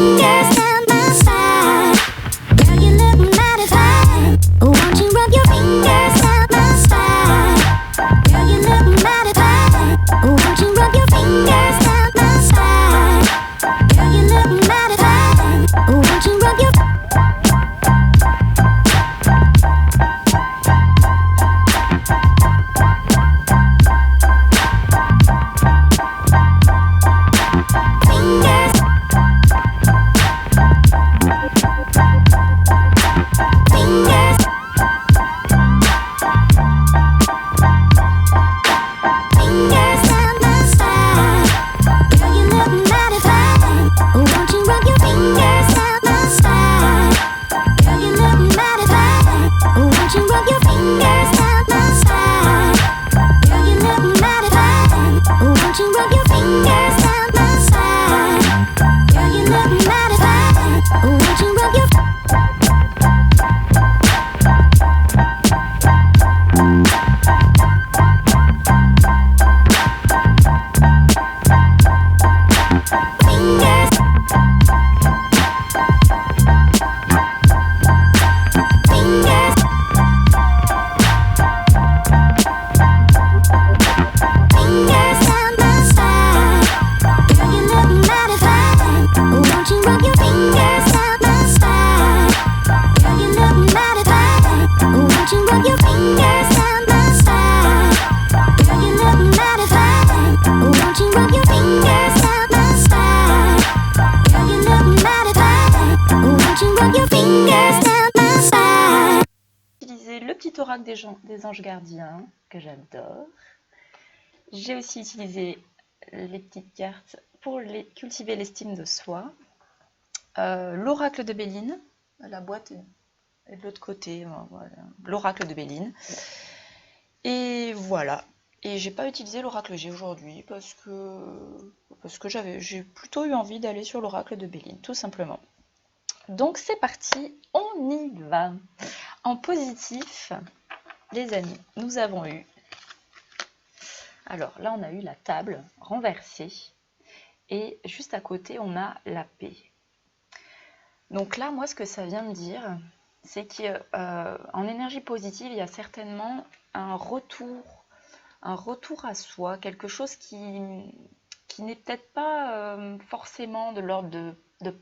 fingers down my spine. Girl, you look mighty fine. Won't you rub your fingers down my spine? Girl, you look mighty fine. Won't you rub your fingers down my spine? Girl, you look mighty fine. Won't you rub your des anges gardiens que j'adore. J'ai aussi utilisé les petites cartes pour cultiver l'estime de soi. L'oracle de Béline, la boîte est de l'autre côté, voilà. L'oracle de Béline. Et voilà. Et j'ai pas utilisé l'oracle G aujourd'hui parce que j'ai plutôt eu envie d'aller sur l'oracle de Béline, tout simplement. Donc c'est parti, on y va. En positif, les amis, nous avons eu, alors là on a eu la table renversée et juste à côté on a la paix. Donc là moi ce que ça vient me dire, c'est qu'en énergie positive il y a certainement un retour à soi, quelque chose qui n'est peut-être pas forcément de l'ordre de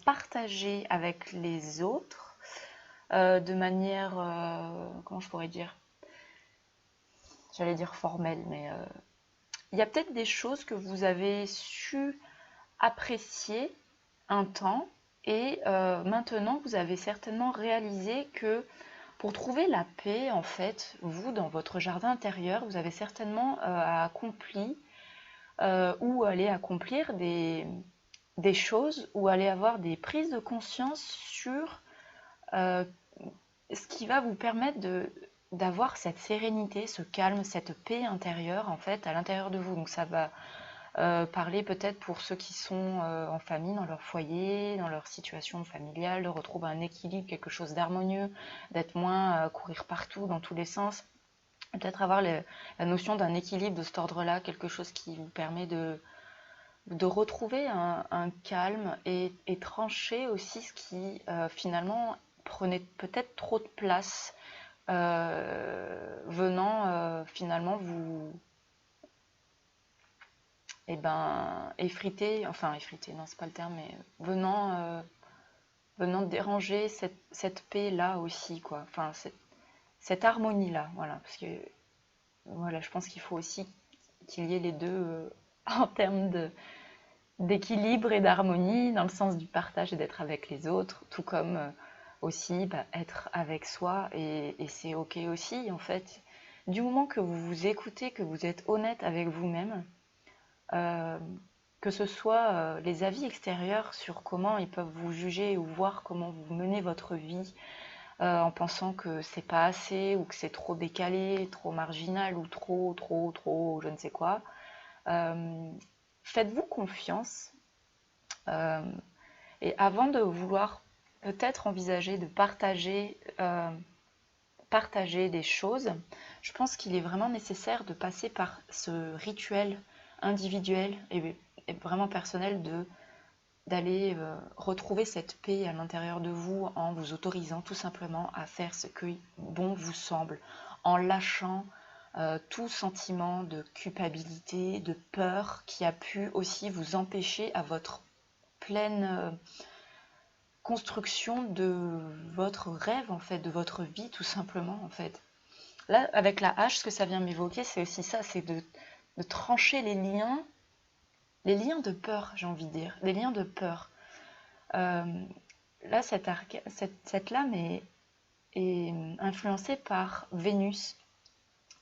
partager avec les autres de manière, comment je pourrais dire, j'allais dire formelle, mais il y a peut-être des choses que vous avez su apprécier un temps et maintenant vous avez certainement réalisé que pour trouver la paix, en fait, vous, dans votre jardin intérieur, vous avez certainement accompli ou aller accomplir des choses ou aller avoir des prises de conscience sur ce qui va vous permettre d'avoir cette sérénité, ce calme, cette paix intérieure en fait à l'intérieur de vous. Donc ça va parler peut-être pour ceux qui sont en famille, dans leur foyer, dans leur situation familiale, de retrouver un équilibre, quelque chose d'harmonieux, d'être moins courir partout dans tous les sens. Peut-être avoir la notion d'un équilibre de cet ordre-là, quelque chose qui vous permet de retrouver un calme et trancher aussi ce qui finalement prenait peut-être trop de place venant finalement vous effriter, non c'est pas le terme, mais venant déranger cette paix là aussi quoi, enfin cette harmonie là, voilà, parce que voilà, je pense qu'il faut aussi qu'il y ait les deux en termes d'équilibre et d'harmonie, dans le sens du partage et d'être avec les autres, tout comme aussi être avec soi, et c'est ok aussi en fait. Du moment que vous vous écoutez, que vous êtes honnête avec vous-même, que ce soit les avis extérieurs sur comment ils peuvent vous juger ou voir comment vous menez votre vie en pensant que c'est pas assez ou que c'est trop décalé, trop marginal ou trop je ne sais quoi, faites-vous confiance et avant de vouloir peut-être envisager de partager des choses, je pense qu'il est vraiment nécessaire de passer par ce rituel individuel et vraiment personnel d'aller retrouver cette paix à l'intérieur de vous en vous autorisant tout simplement à faire ce que bon vous semble, en lâchant tout sentiment de culpabilité, de peur qui a pu aussi vous empêcher à votre pleine construction de votre rêve, en fait, de votre vie, tout simplement, en fait. Là, avec la hache, ce que ça vient m'évoquer, c'est aussi ça, c'est de trancher les liens de peur, j'ai envie de dire, des liens de peur. Là, cette lame est influencée par Vénus.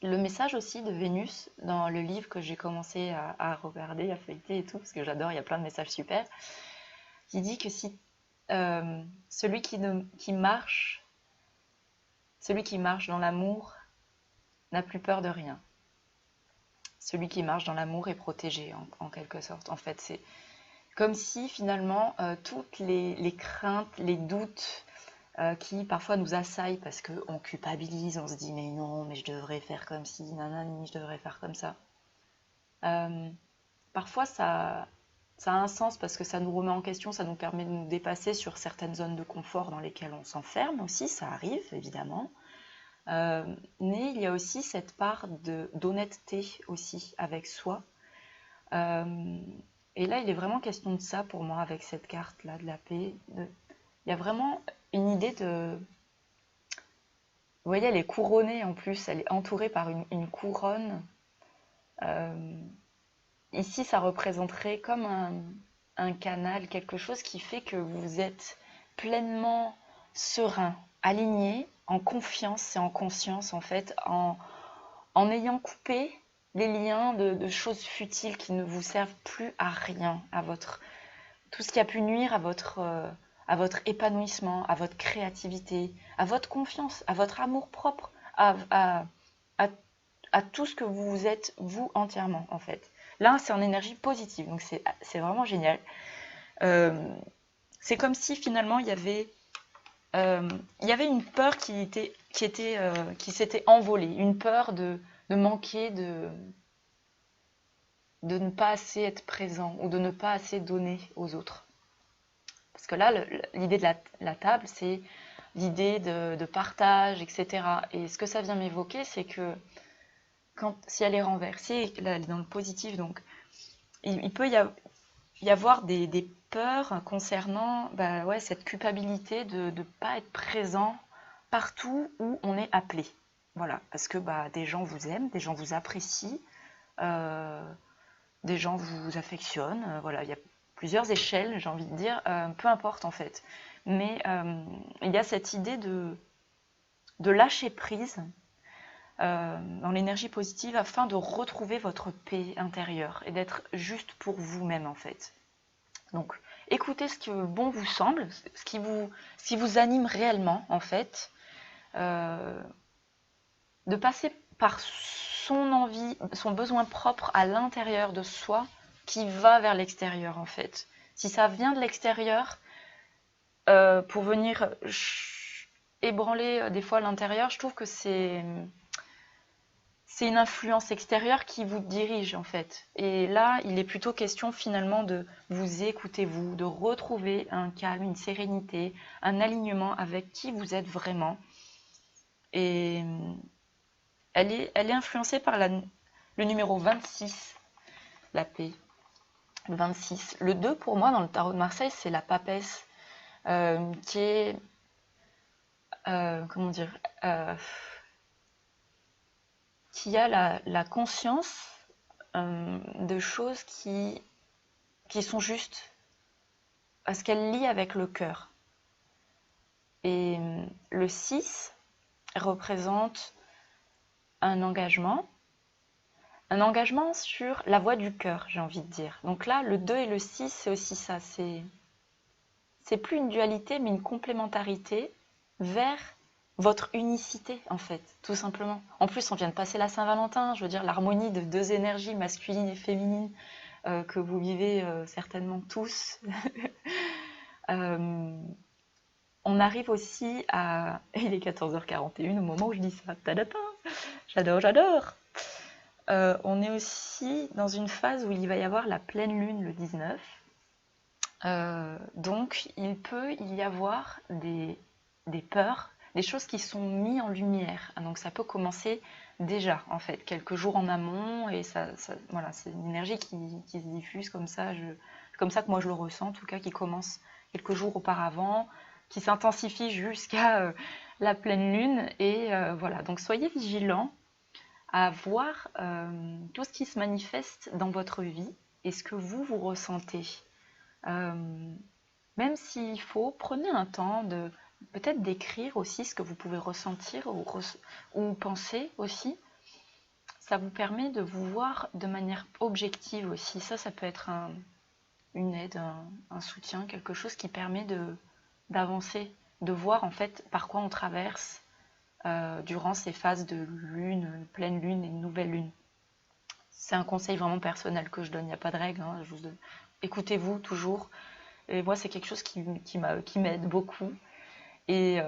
Le message aussi de Vénus, dans le livre que j'ai commencé à regarder, à feuilleter et tout, parce que j'adore, il y a plein de messages super, qui dit que si celui qui marche dans l'amour n'a plus peur de rien. Celui qui marche dans l'amour est protégé, en quelque sorte. En fait, c'est comme si finalement toutes les craintes, les doutes qui parfois nous assaillent parce qu'on culpabilise, on se dit mais non, mais je devrais faire comme ci, nanani, je devrais faire comme ça. Parfois ça a un sens parce que ça nous remet en question, ça nous permet de nous dépasser sur certaines zones de confort dans lesquelles on s'enferme aussi, ça arrive évidemment. Mais il y a aussi cette part d'honnêteté aussi avec soi. Et là, il est vraiment question de ça pour moi avec cette carte-là de la paix. Il y a vraiment une idée de... Vous voyez, elle est couronnée en plus, elle est entourée par une couronne. Ici, ça représenterait comme un canal, quelque chose qui fait que vous êtes pleinement serein, aligné, en confiance et en conscience, en fait, en ayant coupé les liens de choses futiles qui ne vous servent plus à rien, tout ce qui a pu nuire à votre épanouissement, à votre créativité, à votre confiance, à votre amour-propre, à tout ce que vous êtes, vous, entièrement, en fait. Là, c'est en énergie positive, donc c'est vraiment génial. C'est comme si, finalement, il y avait une peur qui s'était envolée, une peur de manquer, de ne pas assez être présent ou de ne pas assez donner aux autres. Parce que là, l'idée de la table, c'est l'idée de partage, etc. Et ce que ça vient m'évoquer, c'est que si elle est renversée, là, elle est dans le positif, donc il peut y avoir des peurs concernant cette culpabilité de ne pas être présent partout où on est appelé. Voilà, parce que des gens vous aiment, des gens vous apprécient, des gens vous affectionnent. Voilà, il y a plusieurs échelles, j'ai envie de dire, peu importe en fait. Mais il y a cette idée de lâcher prise dans l'énergie positive afin de retrouver votre paix intérieure et d'être juste pour vous-même en fait. Donc écoutez ce qui bon vous semble, ce qui vous anime réellement en fait, de passer par son envie, son besoin propre à l'intérieur de soi qui va vers l'extérieur en fait. Si ça vient de l'extérieur pour venir ébranler des fois l'intérieur, je trouve que c'est une influence extérieure qui vous dirige en fait. Et là, il est plutôt question finalement de vous écouter vous, de retrouver un calme, une sérénité, un alignement avec qui vous êtes vraiment. Et elle est influencée par le numéro 26, la paix. Le 26. Le 2 pour moi dans le tarot de Marseille, c'est la papesse qui est... comment dire qui a la conscience de choses qui sont justes, parce qu'elle lie avec le cœur. Et le 6 représente un engagement sur la voie du cœur, j'ai envie de dire. Donc là, le 2 et le 6, c'est aussi ça. C'est plus une dualité, mais une complémentarité vers votre unicité, en fait, tout simplement. En plus, on vient de passer la Saint-Valentin, je veux dire, l'harmonie de deux énergies, masculine et féminine, que vous vivez certainement tous. On arrive aussi à... Il est 14h41 au moment où je dis ça. Tadapin. J'adore. On est aussi dans une phase où il va y avoir la pleine lune le 19. Donc, il peut y avoir des peurs, des choses qui sont mises en lumière. Donc, ça peut commencer déjà, en fait, quelques jours en amont, et voilà, c'est une énergie qui se diffuse comme ça. Comme ça que moi je le ressens, en tout cas, qui commence quelques jours auparavant, qui s'intensifie jusqu'à la pleine lune. Et voilà, donc soyez vigilants à voir tout ce qui se manifeste dans votre vie et ce que vous ressentez. Même s'il faut, prenez un temps de peut-être d'écrire aussi ce que vous pouvez ressentir ou penser aussi. Ça vous permet de vous voir de manière objective aussi. Ça peut être une aide, un soutien, quelque chose qui permet d'avancer, de voir en fait par quoi on traverse durant ces phases de lune, pleine lune et nouvelle lune. C'est un conseil vraiment personnel que je donne, il n'y a pas de règle. Hein, écoutez-vous toujours. Et moi, c'est quelque chose qui m'aide beaucoup. Et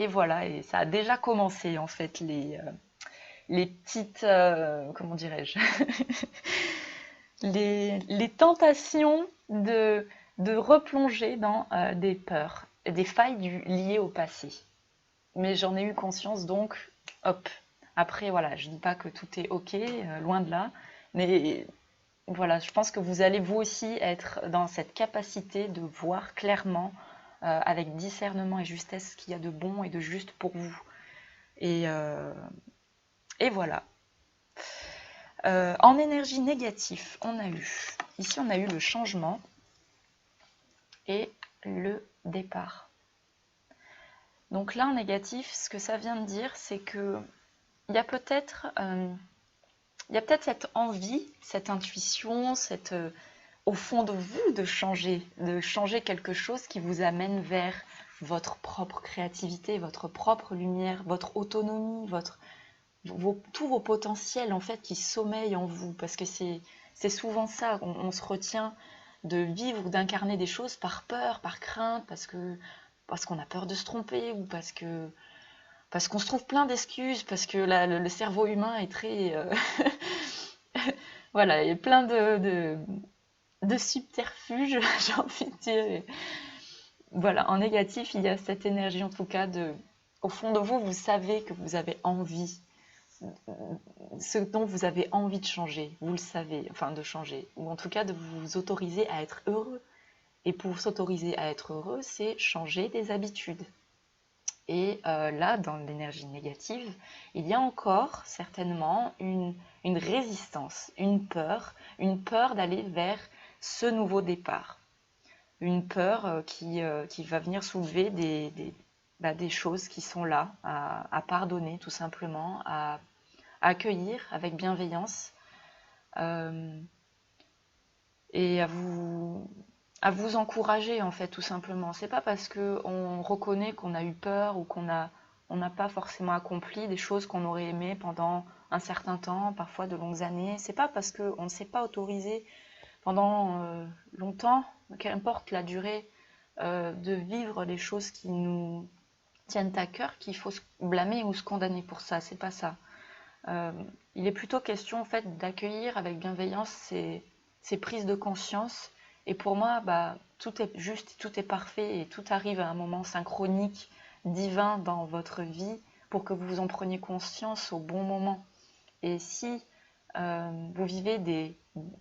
voilà, et ça a déjà commencé en fait, les petites, comment dirais-je, les tentations de replonger dans des peurs, des failles liées au passé. Mais j'en ai eu conscience, donc, hop. Après, voilà, je dis pas que tout est ok, loin de là, mais voilà, je pense que vous allez vous aussi être dans cette capacité de voir clairement, avec discernement et justesse, ce qu'il y a de bon et de juste pour vous. Et voilà. En énergie négative, ici on a eu le changement et le départ. Donc là, en négatif, ce que ça vient de dire, c'est que il y a peut-être cette envie, cette intuition, au fond de vous, de changer quelque chose qui vous amène vers votre propre créativité, votre propre lumière, votre autonomie, tous vos potentiels en fait qui sommeillent en vous, parce que c'est souvent ça, on se retient de vivre ou d'incarner des choses par peur, par crainte, parce qu'on a peur de se tromper, ou parce qu'on se trouve plein d'excuses, parce que le cerveau humain est très voilà, il y a plein de subterfuges, j'ai envie de dire. Et voilà, en négatif, il y a cette énergie en tout cas au fond de vous, vous savez que vous avez envie, ce dont vous avez envie de changer, vous le savez, enfin de changer, ou en tout cas de vous autoriser à être heureux. Et pour s'autoriser à être heureux, c'est changer des habitudes. Et là, dans l'énergie négative, il y a encore certainement une résistance, une peur d'aller vers ce nouveau départ. Une peur qui va venir soulever des choses qui sont là, à pardonner tout simplement, à accueillir avec bienveillance, et à vous encourager en fait, tout simplement. C'est pas parce qu'on reconnaît qu'on a eu peur ou qu'on n'a pas forcément accompli des choses qu'on aurait aimé pendant un certain temps, parfois de longues années. C'est pas parce qu'on ne s'est pas autorisé pendant longtemps, qu'importe la durée, de vivre les choses qui nous tiennent à cœur, qu'il faut se blâmer ou se condamner pour ça. C'est pas ça. Il est plutôt question en fait d'accueillir avec bienveillance ces prises de conscience. Et pour moi, tout est juste, tout est parfait et tout arrive à un moment synchronique, divin dans votre vie pour que vous en preniez conscience au bon moment. Et si vous vivez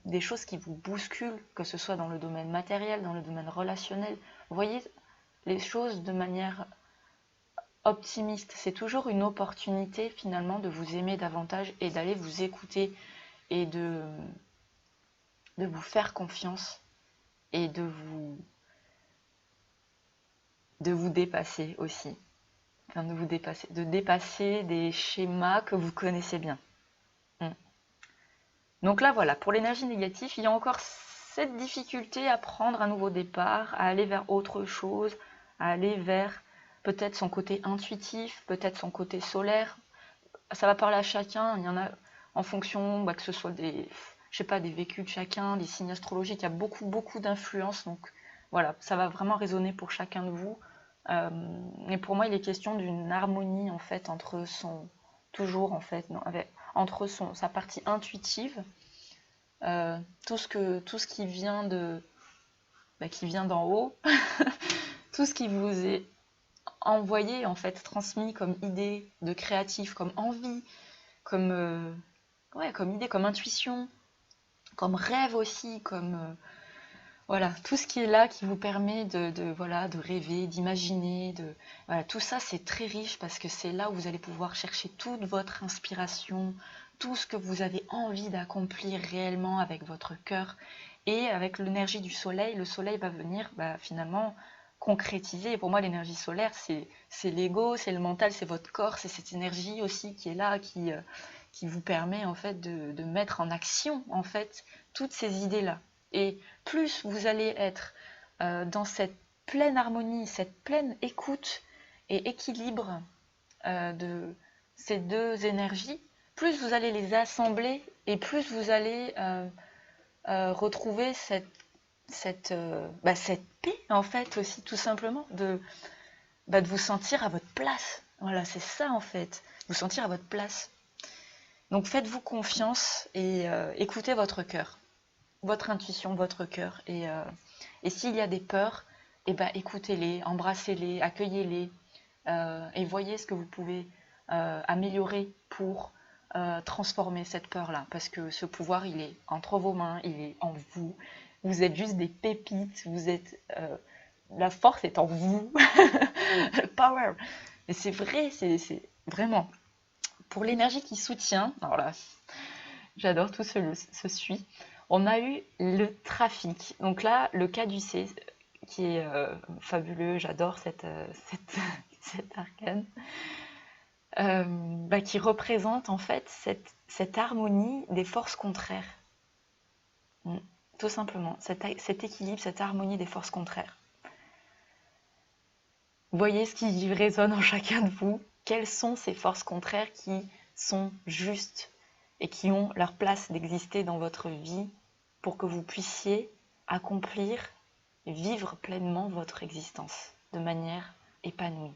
des choses qui vous bousculent, que ce soit dans le domaine matériel, dans le domaine relationnel, voyez les choses de manière optimiste. C'est toujours une opportunité finalement de vous aimer davantage et d'aller vous écouter et de vous faire confiance et de vous dépasser aussi. Enfin, de dépasser des schémas que vous connaissez bien. Donc là, voilà, pour l'énergie négative, il y a encore cette difficulté à prendre un nouveau départ, à aller vers autre chose, à aller vers peut-être son côté intuitif, peut-être son côté solaire. Ça va parler à chacun, il y en a en fonction, que ce soit des vécus de chacun, des signes astrologiques, il y a beaucoup, beaucoup d'influences. Donc voilà, ça va vraiment résonner pour chacun de vous. Et pour moi, il est question d'une harmonie en fait entre sa partie intuitive, tout ce qui vient de qui vient d'en haut, tout ce qui vous est envoyé, en fait, transmis comme idée de créatif, comme envie, comme, comme idée, comme intuition, comme rêve aussi, comme voilà, tout ce qui est là qui vous permet de rêver, d'imaginer, voilà, tout ça c'est très riche parce que c'est là où vous allez pouvoir chercher toute votre inspiration, tout ce que vous avez envie d'accomplir réellement avec votre cœur et avec l'énergie du soleil. Le soleil va venir finalement concrétiser. Pour moi, l'énergie solaire, c'est l'ego, c'est le mental, c'est votre corps, c'est cette énergie aussi qui est là, qui vous permet en fait de mettre en action en fait toutes ces idées-là. Et plus vous allez être dans cette pleine harmonie, cette pleine écoute et équilibre de ces deux énergies, plus vous allez les assembler et plus vous allez retrouver cette paix en fait aussi tout simplement de vous sentir à votre place. Voilà, c'est ça en fait, vous sentir à votre place. Donc faites-vous confiance et écoutez votre cœur, votre intuition, votre cœur. Et s'il y a des peurs, écoutez-les, embrassez-les, accueillez-les et voyez ce que vous pouvez améliorer pour transformer cette peur-là. Parce que ce pouvoir, il est entre vos mains, il est en vous. Vous êtes juste des pépites, vous êtes... la force est en vous. Le power. Et c'est vrai, c'est vraiment... Pour l'énergie qui soutient, alors là, j'adore tout ce suit. On a eu le trafic. Donc là, le caducée, qui est fabuleux, j'adore cet arcane, qui représente en fait cette harmonie des forces contraires. Tout simplement, cet équilibre, cette harmonie des forces contraires. Voyez ce qui résonne en chacun de vous. Quelles sont ces forces contraires qui sont justes et qui ont leur place d'exister dans votre vie pour que vous puissiez accomplir et vivre pleinement votre existence de manière épanouie.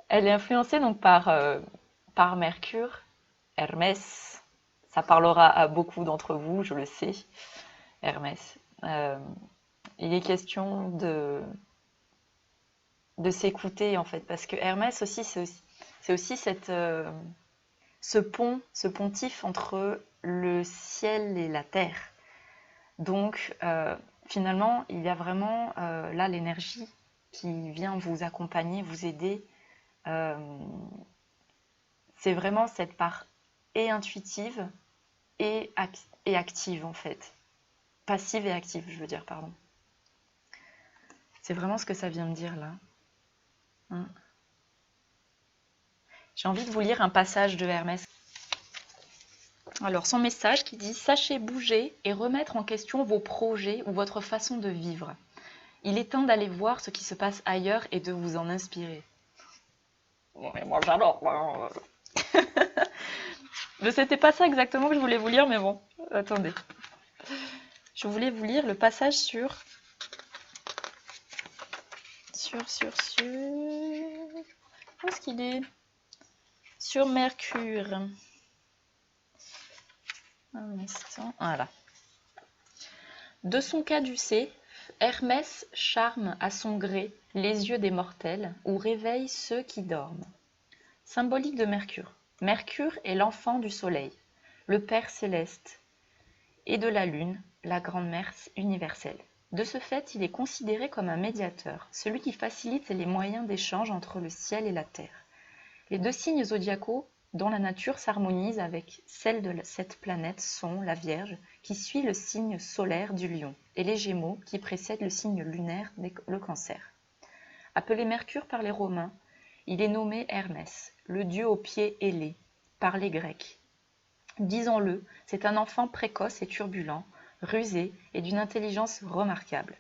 Elle est influencée donc par Mercure, Hermès. Ça parlera à beaucoup d'entre vous, je le sais. Hermès. Il est question de s'écouter en fait, parce que Hermès aussi, c'est aussi ce pontif entre le ciel et la terre. Donc finalement, il y a vraiment là l'énergie qui vient vous accompagner, vous aider. C'est vraiment cette part et intuitive et active en fait. Passive et active, je veux dire, pardon. C'est vraiment ce que ça vient me dire là. J'ai envie de vous lire un passage de Hermès. Alors, son message qui dit « Sachez bouger et remettre en question vos projets ou votre façon de vivre. Il est temps d'aller voir ce qui se passe ailleurs et de vous en inspirer. » Ouais, moi j'adore. C'était pas ça exactement que je voulais vous lire, mais bon, attendez. Je voulais vous lire le passage sur... Où est-ce qu'il est? Sur Mercure. Un instant. Voilà. De son caducée, Hermès charme à son gré les yeux des mortels ou réveille ceux qui dorment. Symbolique de Mercure. Mercure est l'enfant du soleil, le Père céleste, et de la Lune, la grande-mère universelle. De ce fait, il est considéré comme un médiateur, celui qui facilite les moyens d'échange entre le ciel et la terre. Les deux signes zodiacaux dont la nature s'harmonise avec celle de cette planète sont la Vierge, qui suit le signe solaire du Lion, et les Gémeaux, qui précèdent le signe lunaire, le Cancer. Appelé Mercure par les Romains, il est nommé Hermès, le dieu aux pieds ailés, par les Grecs. Disons-le, c'est un enfant précoce et turbulent, rusé et d'une intelligence remarquable.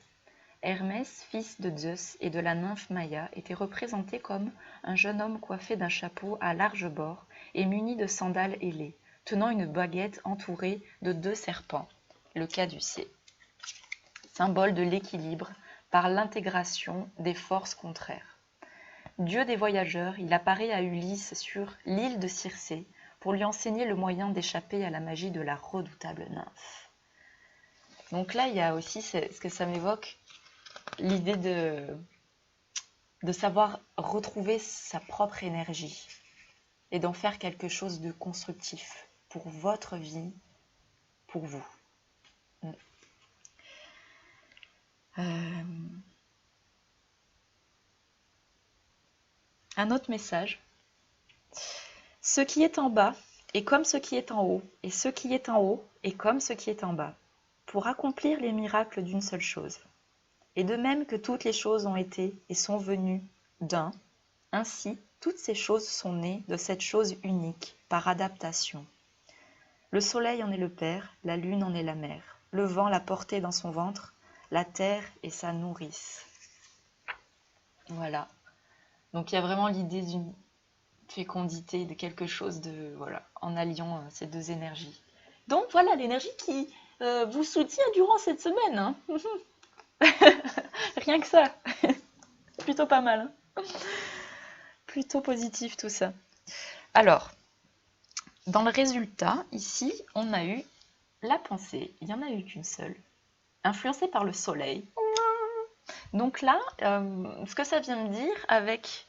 Hermès, fils de Zeus et de la nymphe Maïa, était représenté comme un jeune homme coiffé d'un chapeau à large bord et muni de sandales ailées, tenant une baguette entourée de 2 serpents, le caducée. Symbole de l'équilibre par l'intégration des forces contraires. Dieu des voyageurs, il apparaît à Ulysse sur l'île de Circé, pour lui enseigner le moyen d'échapper à la magie de la redoutable nymphe. Donc là, il y a aussi ce que ça m'évoque, l'idée de savoir retrouver sa propre énergie et d'en faire quelque chose de constructif pour votre vie, pour vous. Un autre message. Ce qui est en bas est comme ce qui est en haut, et ce qui est en haut est comme ce qui est en bas, pour accomplir les miracles d'une seule chose. Et de même que toutes les choses ont été et sont venues d'un, ainsi toutes ces choses sont nées de cette chose unique, par adaptation. Le soleil en est le père, la lune en est la mère, le vent l'a porté dans son ventre, la terre est sa nourrice. Voilà. Donc il y a vraiment l'idée d'une fécondité, de quelque chose de, voilà, en alliant ces deux énergies. Donc voilà l'énergie qui vous soutient durant cette semaine. Hein. Rien que ça. Plutôt pas mal. Hein. Plutôt positif tout ça. Alors, dans le résultat, ici, on a eu la pensée. Il n'y en a eu qu'une seule. Influencée par le soleil. Donc là, ce que ça vient me dire avec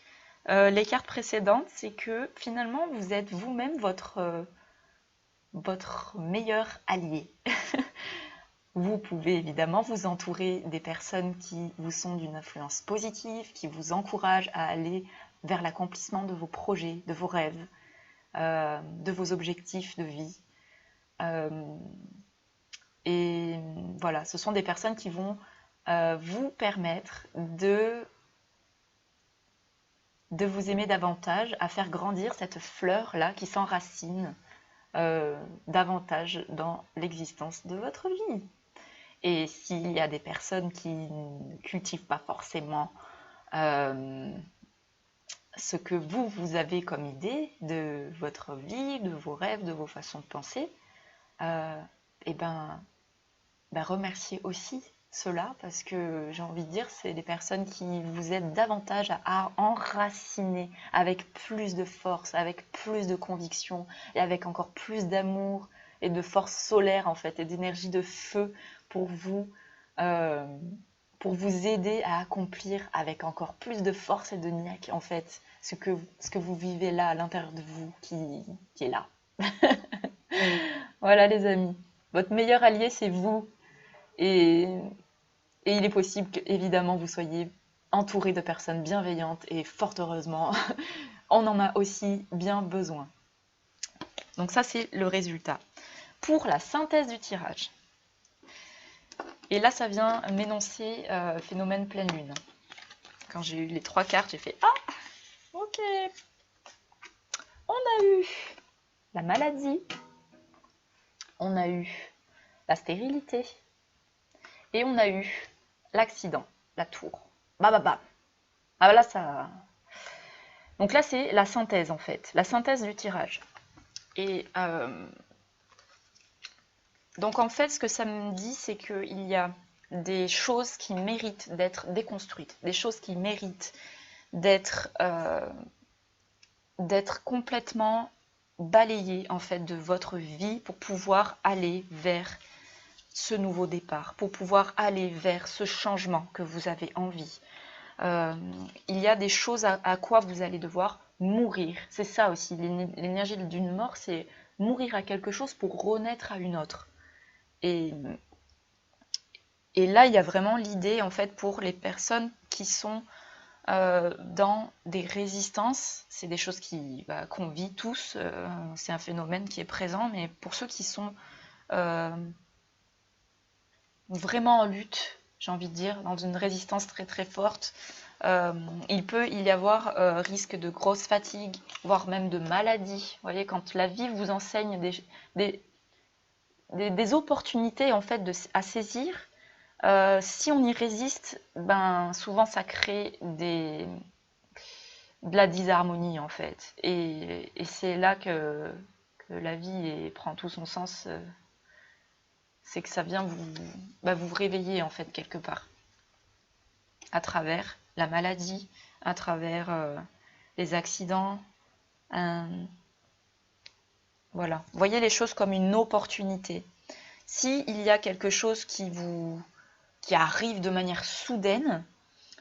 les cartes précédentes, c'est que finalement, vous êtes vous-même votre meilleur allié. Vous pouvez évidemment vous entourer des personnes qui vous sont d'une influence positive, qui vous encouragent à aller vers l'accomplissement de vos projets, de vos rêves, de vos objectifs de vie. Et voilà, ce sont des personnes qui vont vous permettre de vous aimer davantage, à faire grandir cette fleur-là qui s'enracine davantage dans l'existence de votre vie. Et s'il y a des personnes qui ne cultivent pas forcément ce que vous avez comme idée de votre vie, de vos rêves, de vos façons de penser, et ben remerciez aussi cela, parce que j'ai envie de dire, c'est des personnes qui vous aident davantage à enraciner avec plus de force, avec plus de conviction et avec encore plus d'amour et de force solaire en fait, et d'énergie de feu pour vous aider à accomplir avec encore plus de force et de niaque en fait ce que vous vivez là à l'intérieur de vous qui est là. Voilà les amis, votre meilleur allié c'est vous, et il est possible que évidemment vous soyez entouré de personnes bienveillantes, et fort heureusement on en a aussi bien besoin. Donc ça c'est le résultat. Pour la synthèse du tirage, et là ça vient m'énoncer phénomène pleine lune. Quand j'ai eu les 3 cartes, j'ai fait « Ah, ok !» On a eu la maladie, on a eu la stérilité, et on a eu l'accident, la tour. Bam. Ah là ça... Donc là c'est la synthèse en fait, la synthèse du tirage. Et donc en fait ce que ça me dit, c'est qu'il y a des choses qui méritent d'être déconstruites, des choses qui méritent d'être complètement balayées en fait de votre vie pour pouvoir aller vers ce nouveau départ, pour pouvoir aller vers ce changement que vous avez envie. Il y a des choses à quoi vous allez devoir mourir. C'est ça aussi, l'énergie d'une mort, c'est mourir à quelque chose pour renaître à une autre. Et là, il y a vraiment l'idée, en fait, pour les personnes qui sont dans des résistances, c'est des choses qu'on vit tous, c'est un phénomène qui est présent, mais pour ceux qui sont vraiment en lutte, j'ai envie de dire, dans une résistance très très forte, il peut y avoir risque de grosse fatigue, voire même de maladie. Vous voyez, quand la vie vous enseigne des opportunités en fait à saisir, si on y résiste, souvent ça crée de la disharmonie en fait. Et c'est là que la vie prend tout son sens. C'est que ça vient vous réveiller en fait quelque part, à travers la maladie, à travers les accidents, Voilà, voyez les choses comme une opportunité. S'il y a quelque chose qui arrive de manière soudaine,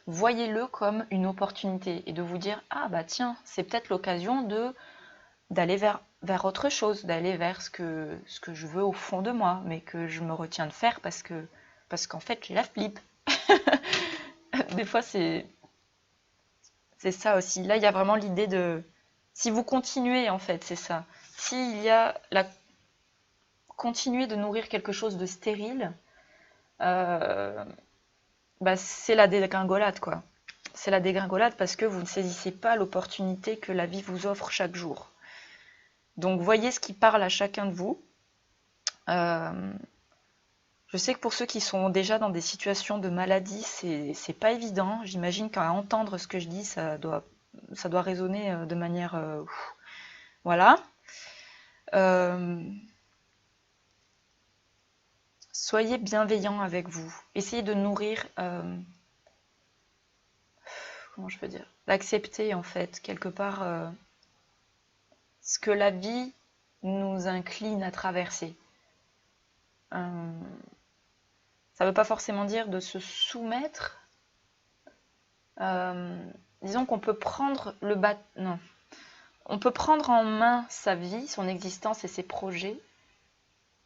voyez-le comme une opportunité et de vous dire ah bah tiens, c'est peut-être l'occasion d'aller vers autre chose, d'aller vers ce que je veux au fond de moi, mais que je me retiens de faire parce qu'en fait j'ai la flip. Des fois c'est ça aussi. Là il y a vraiment l'idée de si vous continuez en fait, c'est ça. S'il y a continuer de nourrir quelque chose de stérile, bah c'est la dégringolade quoi. C'est la dégringolade parce que vous ne saisissez pas l'opportunité que la vie vous offre chaque jour. Donc voyez ce qui parle à chacun de vous. Je sais que pour ceux qui sont déjà dans des situations de maladie, c'est pas évident. J'imagine qu'à entendre ce que je dis, ça doit résonner de manière... voilà. Soyez bienveillant avec vous. Essayez de nourrir... comment je peux dire, d'accepter en fait quelque part ce que la vie nous incline à traverser. Ça ne veut pas forcément dire de se soumettre. Disons qu'on peut prendre non. On peut prendre en main sa vie, son existence et ses projets.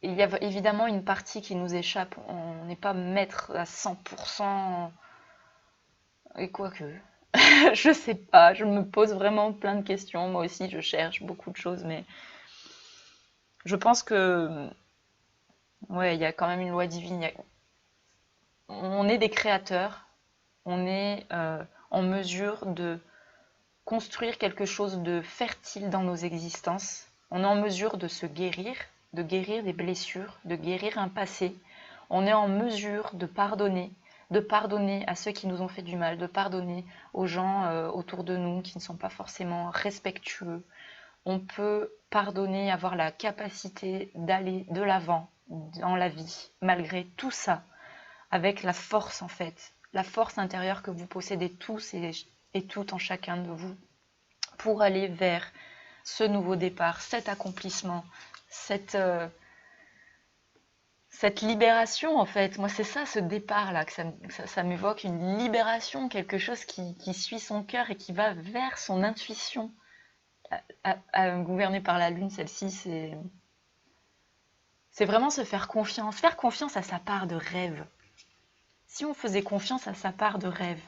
Il y a évidemment une partie qui nous échappe. On n'est pas maître à 100%. Et quoique... je sais pas, je me pose vraiment plein de questions. Moi aussi, je cherche beaucoup de choses, mais je pense que ouais, il y a quand même une loi divine. On est des créateurs, on est en mesure de construire quelque chose de fertile dans nos existences. On est en mesure de se guérir des blessures, de guérir un passé. On est en mesure de pardonner à ceux qui nous ont fait du mal, de pardonner aux gens autour de nous qui ne sont pas forcément respectueux. On peut pardonner, avoir la capacité d'aller de l'avant dans la vie, malgré tout ça, avec la force en fait, la force intérieure que vous possédez tous et toutes en chacun de vous, pour aller vers ce nouveau départ, cet accomplissement, cette libération en fait. Moi c'est ça, ce départ là, que ça m'évoque une libération, quelque chose qui suit son cœur et qui va vers son intuition. Gouvernée par la lune, celle-ci, c'est vraiment se faire confiance à sa part de rêve. Si on faisait confiance à sa part de rêve,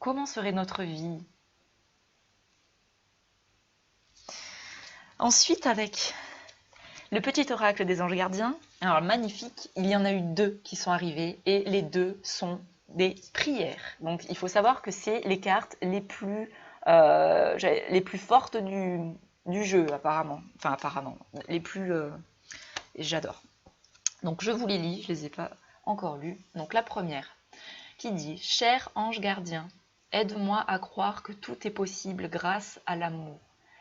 comment serait notre vie? Ensuite, avec le petit oracle des anges gardiens, alors magnifique, il y en a eu 2 qui sont arrivés et les 2 sont des prières. Donc il faut savoir que c'est les cartes les plus fortes du jeu apparemment. Enfin apparemment, les plus... j'adore. Donc je vous les lis, je ne les ai pas encore lus. Donc la première qui dit « Cher ange gardien, aide-moi à croire que tout est possible grâce à l'amour.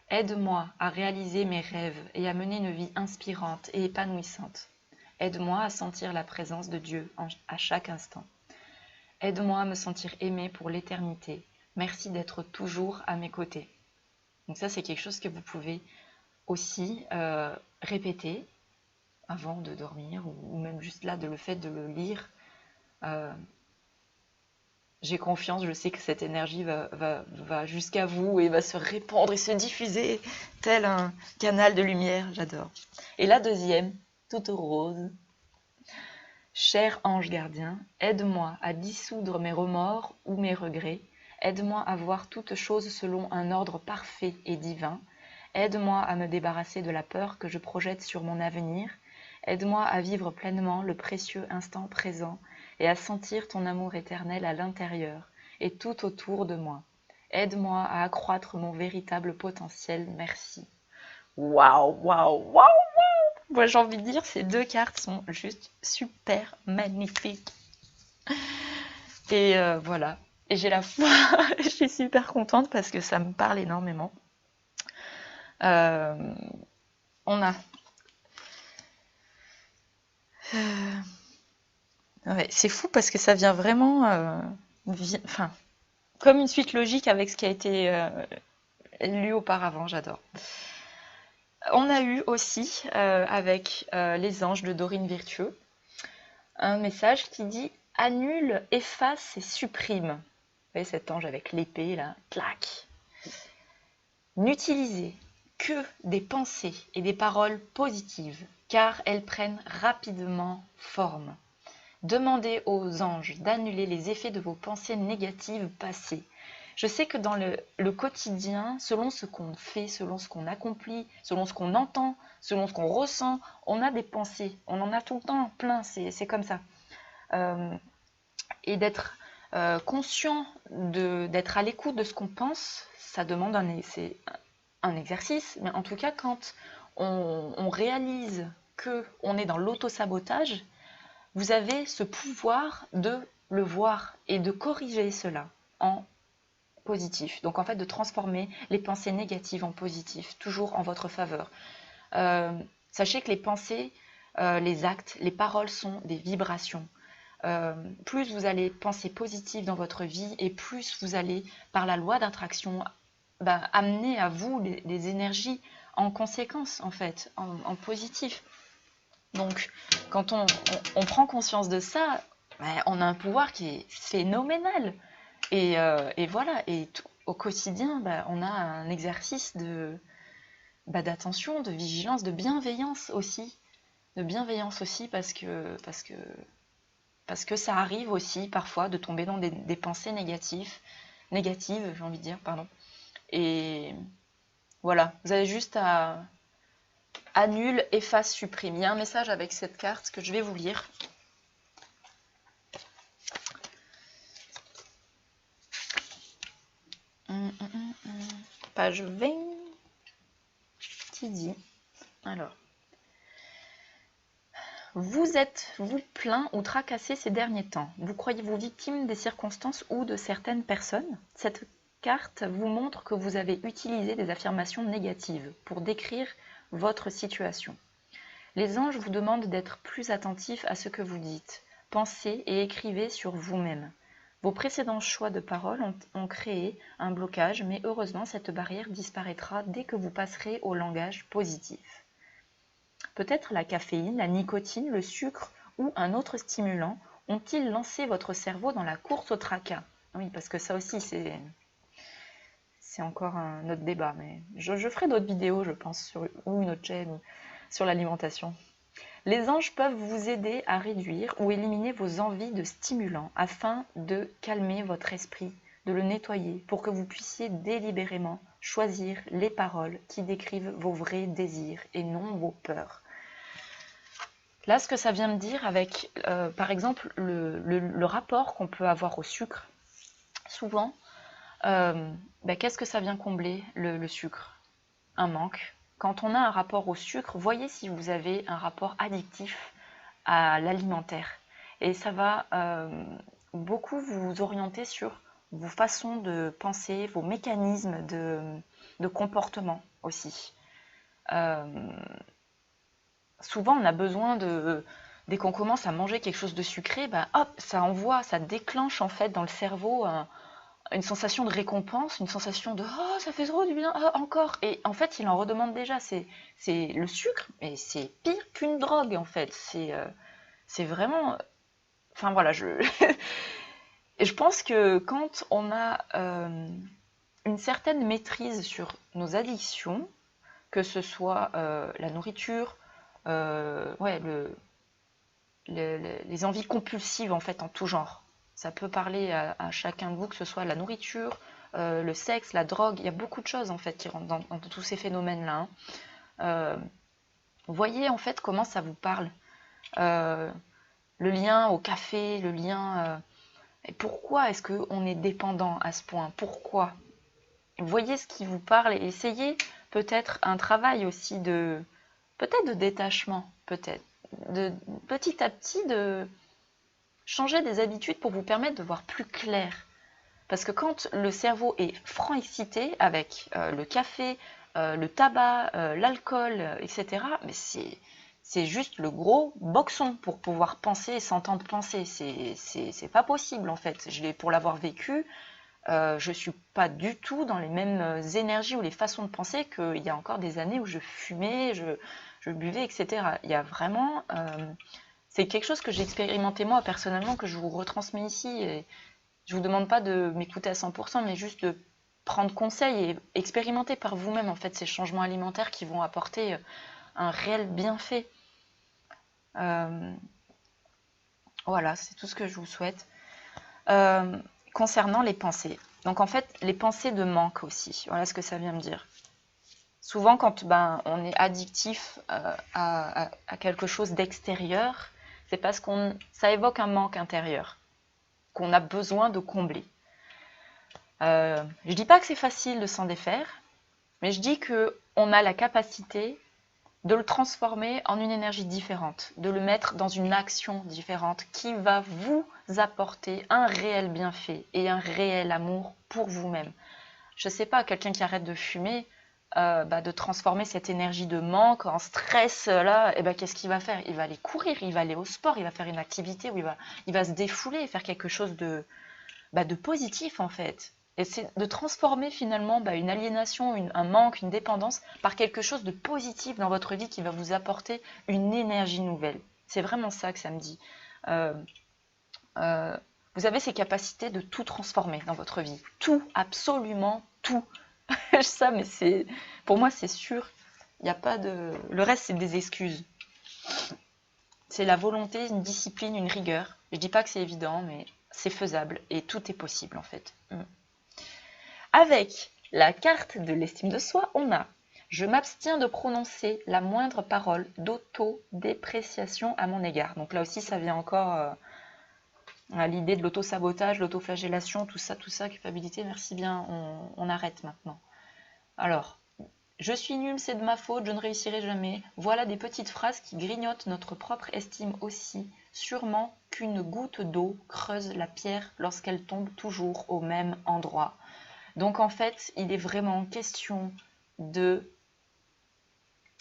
Aide-moi à réaliser mes rêves et à mener une vie inspirante et épanouissante. Aide-moi à sentir la présence de Dieu à chaque instant. Aide-moi à me sentir aimée pour l'éternité. Merci d'être toujours à mes côtés. » Donc ça, c'est quelque chose que vous pouvez aussi répéter avant de dormir ou même juste là, le fait de le lire. J'ai confiance, je sais que cette énergie va jusqu'à vous et va se répandre et se diffuser tel un canal de lumière. J'adore. Et la deuxième, toute rose. Cher ange gardien, aide-moi à dissoudre mes remords ou mes regrets. Aide-moi à voir toutes choses selon un ordre parfait et divin. Aide-moi à me débarrasser de la peur que je projette sur mon avenir. Aide-moi à vivre pleinement le précieux instant présent et à sentir ton amour éternel à l'intérieur et tout autour de moi. Aide-moi à accroître mon véritable potentiel. Merci. Waouh, waouh, waouh, waouh! Moi, j'ai envie de dire, ces 2 cartes sont juste super magnifiques. Et voilà. Et j'ai la foi. Je suis super contente parce que ça me parle énormément. On a... ouais, c'est fou parce que ça vient vraiment... enfin, comme une suite logique avec ce qui a été lu auparavant. J'adore. On a eu aussi, avec les anges de Dorine Virtueux, un message qui dit « Annule, efface et supprime ». Vous voyez cet ange avec l'épée, là, clac. N'utilisez que des pensées et des paroles positives, car elles prennent rapidement forme. Demandez aux anges d'annuler les effets de vos pensées négatives passées. Je sais que dans le quotidien, selon ce qu'on fait, selon ce qu'on accomplit, selon ce qu'on entend, selon ce qu'on ressent, on a des pensées. On en a tout le temps plein, c'est comme ça. Et d'être conscient, d'être à l'écoute de ce qu'on pense, ça demande c'est un exercice. Mais en tout cas, quand on réalise qu'on est dans l'auto-sabotage, vous avez ce pouvoir de le voir et de corriger cela en positif. Donc en fait de transformer les pensées négatives en positives, toujours en votre faveur. Sachez que les pensées, les actes, les paroles sont des vibrations. Plus vous allez penser positif dans votre vie et plus vous allez, par la loi d'attraction, amener à vous des énergies en conséquence, en fait, en positif. Donc, quand on prend conscience de ça, on a un pouvoir qui est phénoménal. Et voilà, et au quotidien, on a un exercice d'attention, de vigilance, de bienveillance aussi. Parce que ça arrive aussi parfois de tomber dans des pensées négatives, j'ai envie de dire, pardon. Et voilà, vous avez juste à annule, efface, supprime. Il y a un message avec cette carte que je vais vous lire. Page 20, qui dit, alors, vous êtes-vous plaint ou tracassé ces derniers temps? Vous croyez-vous victime des circonstances ou de certaines personnes? Cette carte vous montre que vous avez utilisé des affirmations négatives pour décrire votre situation. Les anges vous demandent d'être plus attentif à ce que vous dites. Pensez et écrivez sur vous-même. Vos précédents choix de paroles ont créé un blocage, mais heureusement, cette barrière disparaîtra dès que vous passerez au langage positif. Peut-être la caféine, la nicotine, le sucre ou un autre stimulant ont-ils lancé votre cerveau dans la course au tracas? Oui, parce que ça aussi, c'est encore un autre débat, mais je ferai d'autres vidéos, je pense, ou une autre chaîne sur l'alimentation. Les anges peuvent vous aider à réduire ou éliminer vos envies de stimulants afin de calmer votre esprit, de le nettoyer pour que vous puissiez délibérément choisir les paroles qui décrivent vos vrais désirs et non vos peurs. Là, ce que ça vient me dire avec, par exemple, le rapport qu'on peut avoir au sucre, souvent, qu'est-ce que ça vient combler, le sucre? Un manque. Quand on a un rapport au sucre, voyez si vous avez un rapport addictif à l'alimentaire. Et ça va beaucoup vous orienter sur vos façons de penser, vos mécanismes de comportement aussi. Souvent, on a besoin dès qu'on commence à manger quelque chose de sucré, hop, ça déclenche en fait dans le cerveau une sensation de récompense, une sensation de « Oh, ça fait trop du bien, oh, encore !» Et en fait, il en redemande déjà. C'est le sucre, mais c'est pire qu'une drogue, en fait. C'est vraiment... Enfin, voilà, Et je pense que quand on a une certaine maîtrise sur nos addictions, que ce soit la nourriture, les envies compulsives, en fait, en tout genre, ça peut parler à chacun de vous, que ce soit la nourriture, le sexe, la drogue. Il y a beaucoup de choses en fait qui rentrent dans tous ces phénomènes-là. Voyez en fait comment ça vous parle. Le lien au café, le lien... et pourquoi est-ce qu'on est dépendant à ce point? Pourquoi? Voyez ce qui vous parle et essayez peut-être un travail aussi peut-être de détachement, peut-être. Petit à petit de changer des habitudes pour vous permettre de voir plus clair. Parce que quand le cerveau est franc excité avec le café, le tabac, l'alcool, etc., mais c'est juste le gros boxon pour pouvoir penser et s'entendre penser. C'est pas possible en fait. Pour l'avoir vécu, Je ne suis pas du tout dans les mêmes énergies ou les façons de penser qu'il y a encore des années où je fumais, je buvais, etc. Il y a vraiment... c'est quelque chose que j'ai expérimenté moi personnellement, que je vous retransmets ici. Et je ne vous demande pas de m'écouter à 100%, mais juste de prendre conseil et expérimenter par vous-même en fait ces changements alimentaires qui vont apporter un réel bienfait. Voilà, c'est tout ce que je vous souhaite. Concernant les pensées. Donc en fait, les pensées de manque aussi. Voilà ce que ça vient me dire. Souvent, quand on est addictif à quelque chose d'extérieur, c'est parce que ça évoque un manque intérieur qu'on a besoin de combler. Je ne dis pas que c'est facile de s'en défaire, mais je dis qu'on a la capacité de le transformer en une énergie différente, de le mettre dans une action différente qui va vous apporter un réel bienfait et un réel amour pour vous-même. Je ne sais pas, quelqu'un qui arrête de fumer, de transformer cette énergie de manque en stress, là, qu'est-ce qu'il va faire? Il va aller courir, il va aller au sport, il va faire une activité où il va se défouler, faire quelque chose de positif en fait. Et c'est de transformer finalement une aliénation, un manque, une dépendance par quelque chose de positif dans votre vie qui va vous apporter une énergie nouvelle. C'est vraiment ça que ça me dit. Vous avez ces capacités de tout transformer dans votre vie. Tout, absolument tout. Ça, mais pour moi, c'est sûr. Il n'y a pas de... Le reste, c'est des excuses. C'est la volonté, une discipline, une rigueur. Je ne dis pas que c'est évident, mais c'est faisable et tout est possible en fait. Avec la carte de l'estime de soi, on a « Je m'abstiens de prononcer la moindre parole d'auto-dépréciation à mon égard ». Donc là aussi, ça vient encore à l'idée de l'auto-sabotage, l'autoflagellation, tout ça, culpabilité. Merci bien, on arrête maintenant. Alors, « Je suis nulle, c'est de ma faute, je ne réussirai jamais ». Voilà des petites phrases qui grignotent notre propre estime aussi. Sûrement qu'une goutte d'eau creuse la pierre lorsqu'elle tombe toujours au même endroit. Donc en fait, il est vraiment question de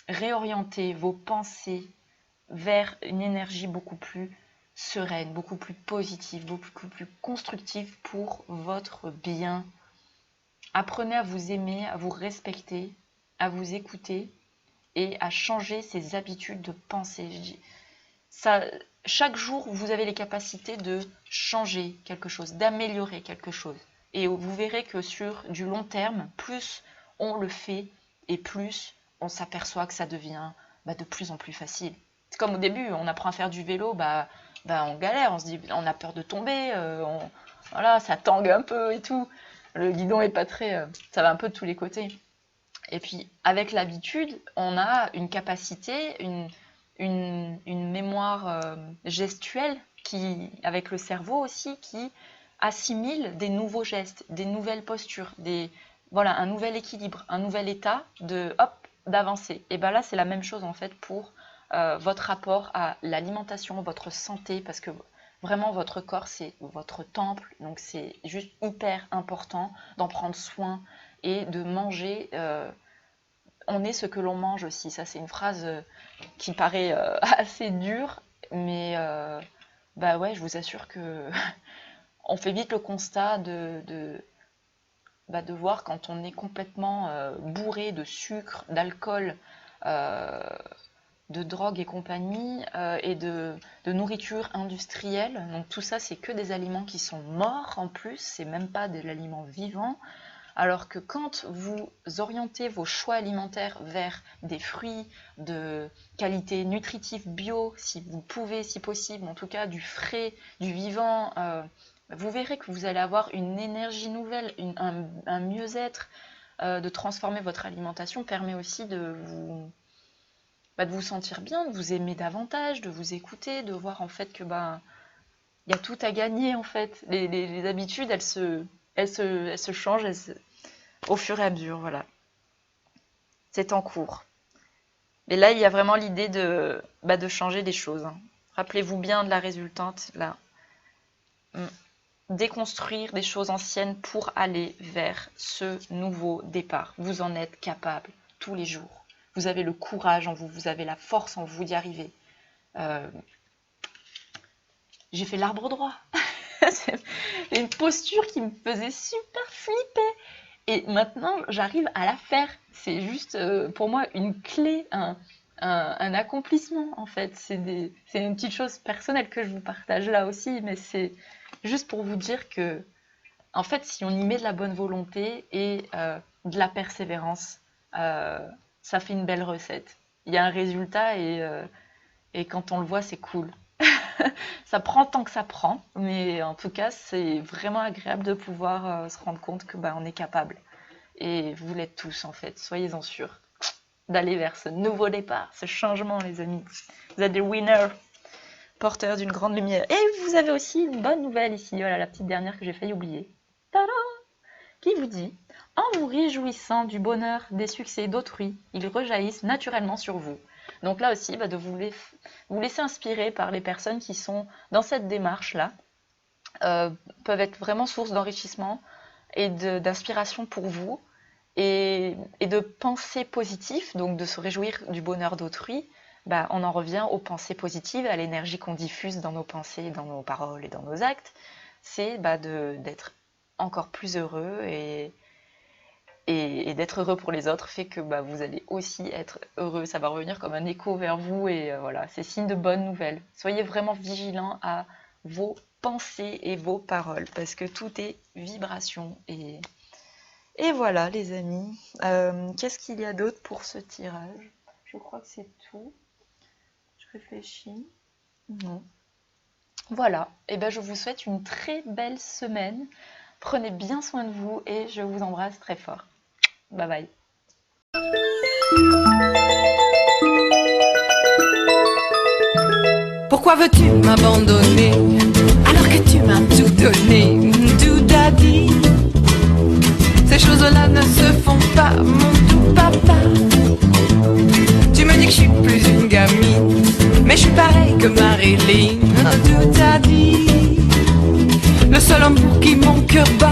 réorienter vos pensées vers une énergie beaucoup plus sereine, beaucoup plus positive, beaucoup plus constructive pour votre bien. Apprenez à vous aimer, à vous respecter, à vous écouter et à changer ces habitudes de pensée. Chaque jour, vous avez les capacités de changer quelque chose, d'améliorer quelque chose. Et vous verrez que sur du long terme, plus on le fait et plus on s'aperçoit que ça devient de plus en plus facile. C'est comme au début, on apprend à faire du vélo, on galère, on se dit, on a peur de tomber, voilà, ça tangue un peu et tout. Le guidon est pas très... ça va un peu de tous les côtés. Et puis, avec l'habitude, on a une capacité, une mémoire gestuelle, avec le cerveau aussi, qui assimile des nouveaux gestes, des nouvelles postures, un nouvel équilibre, un nouvel état d'avancer. Et là, c'est la même chose en fait pour votre rapport à l'alimentation, votre santé, parce que vraiment, votre corps, c'est votre temple, donc c'est juste hyper important d'en prendre soin et de manger. On est ce que l'on mange aussi. Ça, c'est une phrase qui paraît assez dure, mais je vous assure que on fait vite le constat de voir quand on est complètement bourré de sucre, d'alcool, de drogue et compagnie, et de nourriture industrielle. Donc tout ça, c'est que des aliments qui sont morts en plus, c'est même pas de l'aliment vivant. Alors que quand vous orientez vos choix alimentaires vers des fruits de qualité nutritive bio, si vous pouvez, si possible, en tout cas du frais, du vivant, vous verrez que vous allez avoir une énergie nouvelle, un mieux-être. De transformer votre alimentation permet aussi de vous sentir bien, de vous aimer davantage, de vous écouter, de voir en fait que il y a tout à gagner en fait. Les habitudes, elles se changent au fur et à mesure, voilà. C'est en cours. Mais là, il y a vraiment l'idée de changer des choses. Rappelez-vous bien de la résultante, là. Déconstruire des choses anciennes pour aller vers ce nouveau départ. Vous en êtes capable tous les jours. Vous avez le courage en vous, vous avez la force en vous d'y arriver. J'ai fait l'arbre droit. c'est une posture qui me faisait super flipper. Et maintenant, j'arrive à la faire. C'est juste, pour moi, une clé, un accomplissement, en fait. C'est une petite chose personnelle que je vous partage là aussi, mais c'est juste pour vous dire que, en fait, si on y met de la bonne volonté et de la persévérance, ça fait une belle recette. Il y a un résultat et quand on le voit, c'est cool. Ça prend tant que ça prend, mais en tout cas, c'est vraiment agréable de pouvoir se rendre compte que on est capable. Et vous l'êtes tous, en fait. Soyez-en sûrs d'aller vers ce nouveau départ, ce changement, les amis. Vous êtes des winners, porteurs d'une grande lumière. Et vous avez aussi une bonne nouvelle ici. Voilà, la petite dernière que j'ai failli oublier. Tada! Qui vous dit: en vous réjouissant du bonheur des succès d'autrui, ils rejaillissent naturellement sur vous. Donc là aussi, de vous laisser inspirer par les personnes qui sont dans cette démarche-là, peuvent être vraiment source d'enrichissement et d'inspiration pour vous, et de pensées positives, donc de se réjouir du bonheur d'autrui. On en revient aux pensées positives, à l'énergie qu'on diffuse dans nos pensées, dans nos paroles et dans nos actes. C'est d'être encore plus heureux et d'être heureux pour les autres fait que vous allez aussi être heureux. Ça va revenir comme un écho vers vous et voilà, c'est signe de bonnes nouvelles. Soyez vraiment vigilants à vos pensées et vos paroles parce que tout est vibration. Et voilà les amis. Qu'est-ce qu'il y a d'autre pour ce tirage? Je crois que c'est tout. Je réfléchis. Non. Voilà, et je vous souhaite une très belle semaine. Prenez bien soin de vous et je vous embrasse très fort. Bye bye. Pourquoi veux-tu m'abandonner alors que tu m'as tout donné, tout a dit? Ces choses-là ne se font pas, mon tout papa. Tu me dis que je suis plus une gamine, mais je suis pareil que Marilyn, tout a dit. Le seul homme pour qui mon cœur bat